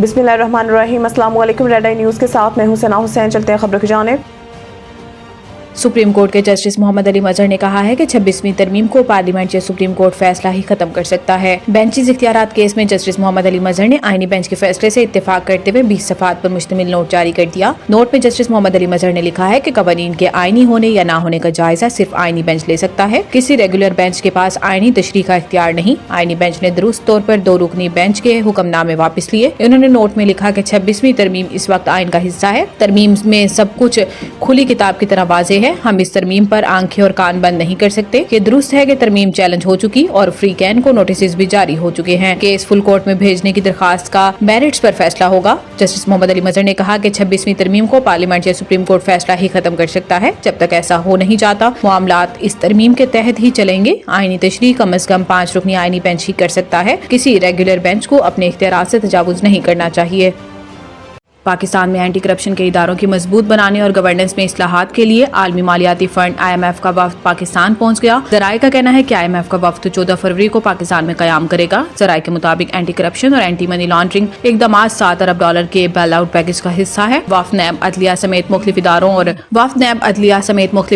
बिस्मिल्लाहिर्रहमानिर्रहीम। अस्सलाम वालेकुम। रेड आई न्यूज़ के साथ मैं हूं सना हुसैन। चलते हैं खबरों की जानिब। सुप्रीम कोर्ट के जस्टिस मोहम्मद अली मजहर ने कहा है कि 26वीं तरमीम को पार्लियामेंट या सुप्रीम कोर्ट फैसला ही खत्म कर सकता है। बेंचेस इख्तियारात केस में जस्टिस मोहम्मद अली मजहर ने आईनी बेंच के फैसले से इत्तेफाक करते हुए 20 सफ़हात पर मुश्तमिल नोट जारी कर दिया। नोट में जस्टिस मोहम्मद अली मजहर ने लिखा है कि कवानीन के आईनी होने या ना होने का जायजा सिर्फ आईनी बेंच ले सकता है। किसी रेगुलर बेंच के पास आईनी तशरीह का इख्तियार नहीं। आईनी बेंच ने दुरुस्त तौर पर 2 रुकनी बेंच के हुक्मनामे वापस लिए। उन्होंने नोट में लिखा कि 26वीं तरमीम इस वक्त आइन का हिस्सा है। तरमीम में सब कुछ खुली किताब की तरह वाज़ेह है। हम इस तरमीम पर आंखें और कान बंद नहीं कर सकते। ये दुरुस्त है कि तरमीम चैलेंज हो चुकी और फ्री कैन को नोटिस भी जारी हो चुके हैं। केस फुल कोर्ट में भेजने की दरखास्त का मेरिट्स पर फैसला होगा। जस्टिस मोहम्मद अली मजहर ने कहा कि 26वीं तरमीम को पार्लियामेंट या सुप्रीम कोर्ट फैसला ही खत्म कर सकता है। जब तक ऐसा हो नहीं जाता मामलात इस तरमीम के तहत ही चलेंगे। आईनी तशरीह कम अज कम 5 रुकनी आईनी बेंच ही कर सकता है। किसी रेगुलर बेंच को अपने इख्तियारात से तजावुज नहीं करना चाहिए। पाकिस्तान में एंटी करप्शन के इदारों की मजबूत बनाने और गवर्नेंस में इस्लाहात के लिए आलमी मालियाती फंड IMF का वफ्द पाकिस्तान पहुंच गया। जराये का कहना है कि IMF का वफ्द 14 फरवरी को पाकिस्तान में कयाम करेगा। जराये के मुताबिक एंटी करप्शन और एंटी मनी लॉन्ड्रिंग इक़दामात $7 अरब के बेल आउट पैकेज का हिस्सा है। वफ्द नैब अदलिया समेत मुख्तलिफ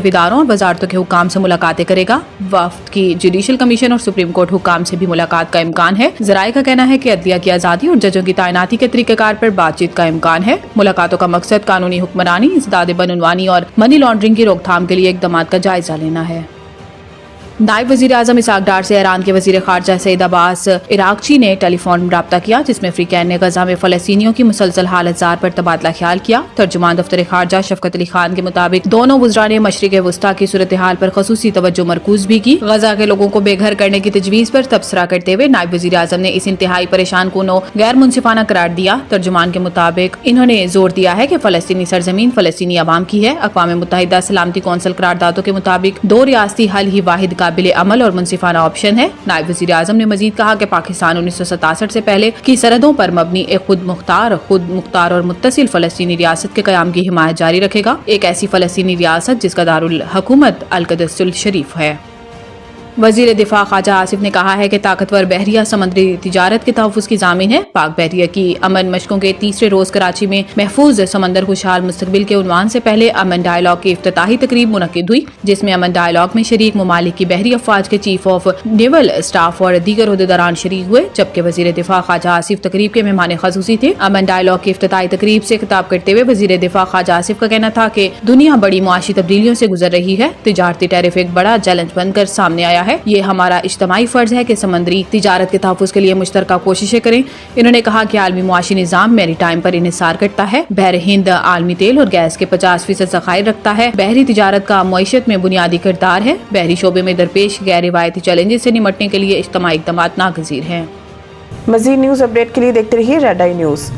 इदारों और वजारतों के हुक्काम से मुलाकातें करेगा। वफ्द की जुडिशल कमीशन और सुप्रीम कोर्ट हुक्काम से भी मुलाकात का इम्कान है। जराये का कहना है कि अदलिया की आज़ादी और जजों की तैनाती के तरीक़ेकार पर बातचीत का इम्कान है। मुलाकातों का मकसद कानूनी हुक्मरानी, इस्दाद बनउनवानी और मनी लॉन्ड्रिंग की रोकथाम के लिए इक़दामात का जायजा लेना है। नायब वज़ीर आज़म इसाक डार से ईरान के वज़ीर ख़ारजा सईद अब्बास इराक़ची ने टेलीफोन राब्ता किया, जिसमें फ्री कैन ने गज़ा में फ़लस्तीनियों की मुसलसल हालत ज़ार पर तबादला ख्याल किया। तर्जुमान दफ्तर ख़ारजा शफ़क़त अली खान के मुताबिक दोनों वज़रा ने मशरिक़ वस्ता की सूरत हाल पर ख़ुसूसी तवज्जो मरकूज़ भी की। गज़ा के लोगों को बेघर करने की तजवीज़ पर तबसरा करते हुए नायब वज़ीर आज़म ने इस इंतहाई परेशान कुन गैर मुनसिफाना करार दिया। तर्जुमान के मुताबिक इन्होंने जोर दिया है कि फ़लस्तीनी सरजमीन फ़लस्तीनी अवाम की है। अक़वाम मुत्तहिदा सलामती कौंसिल करारदादों के मुताबिक 2 रियासती हल ही वाहिद काबिल अमल और मुनसिफाना ऑप्शन है। नायब वज़ीर आज़म ने मजीद कहा कि पाकिस्तान 1967 से पहले की सरहदों पर मबनी एक खुद मुख्तार और मुत्तसिल फ़लस्तीनी रियासत के क़याम की हिमायत जारी रखेगा। एक ऐसी फ़लस्तीनी रियासत जिसका दारुल हुकूमत अल-क़ुद्स शरीफ है। वज़ीर दिफा ख्वाजा आसिफ ने कहा है कि ताकतवर बहरिया समुद्री तिजारत के तहफ़्फ़ुज़ की ज़ामिन है। पाक बहरिया की अमन मशकों के तीसरे रोज़ कराची में महफूज समंदर खुशहाल मुस्तक़बिल के उन्वान से पहले अमन डायलॉग की इफ्तिताही तकरीब मुनक़िद हुई, जिसमें अमन डायलॉग में शरीक ममालिक की बहरी अफ़वाज के चीफ ऑफ नेवल स्टाफ और दीगर ओहदेदारान शरीक हुए, जबकि वज़ीर दिफा ख्वाजा आसिफ तकरीब के मेहमान ख़ुसूसी थे। अमन डायलॉग की इफ्तिताही तकरीब से खिताब करते हुए वज़ीर दिफा ख्वाजा आसिफ का कहना था कि दुनिया बड़ी मुआशी तब्दीलियों से गुजर रही है। तिजारती टैरिफ एक बड़ा चैलेंज बनकर सामने आया है। ये हमारा इज्तमाई फर्ज है कि समंदरी तिजारत के तहफ़्फ़ुज़ के लिए मुश्तरका कोशिशें करें। इन्होंने कहा कि आलमी मुआशी निज़ाम मैरी टाइम पर इन्हिसार करता है। बहर हिंद आलमी तेल और गैस के 50% ज़खायर रखता है। बहरी तिजारत का मईशत में बुनियादी किरदार है। बहरी शोबे में दरपेश गैर रिवायती चैलेंजेस से निमटने के लिए इज्तमाई इक़दामात नागज़ीर हैं। मज़ीद न्यूज़ अपडेट के लिए देखते रहिए रेड आई न्यूज़।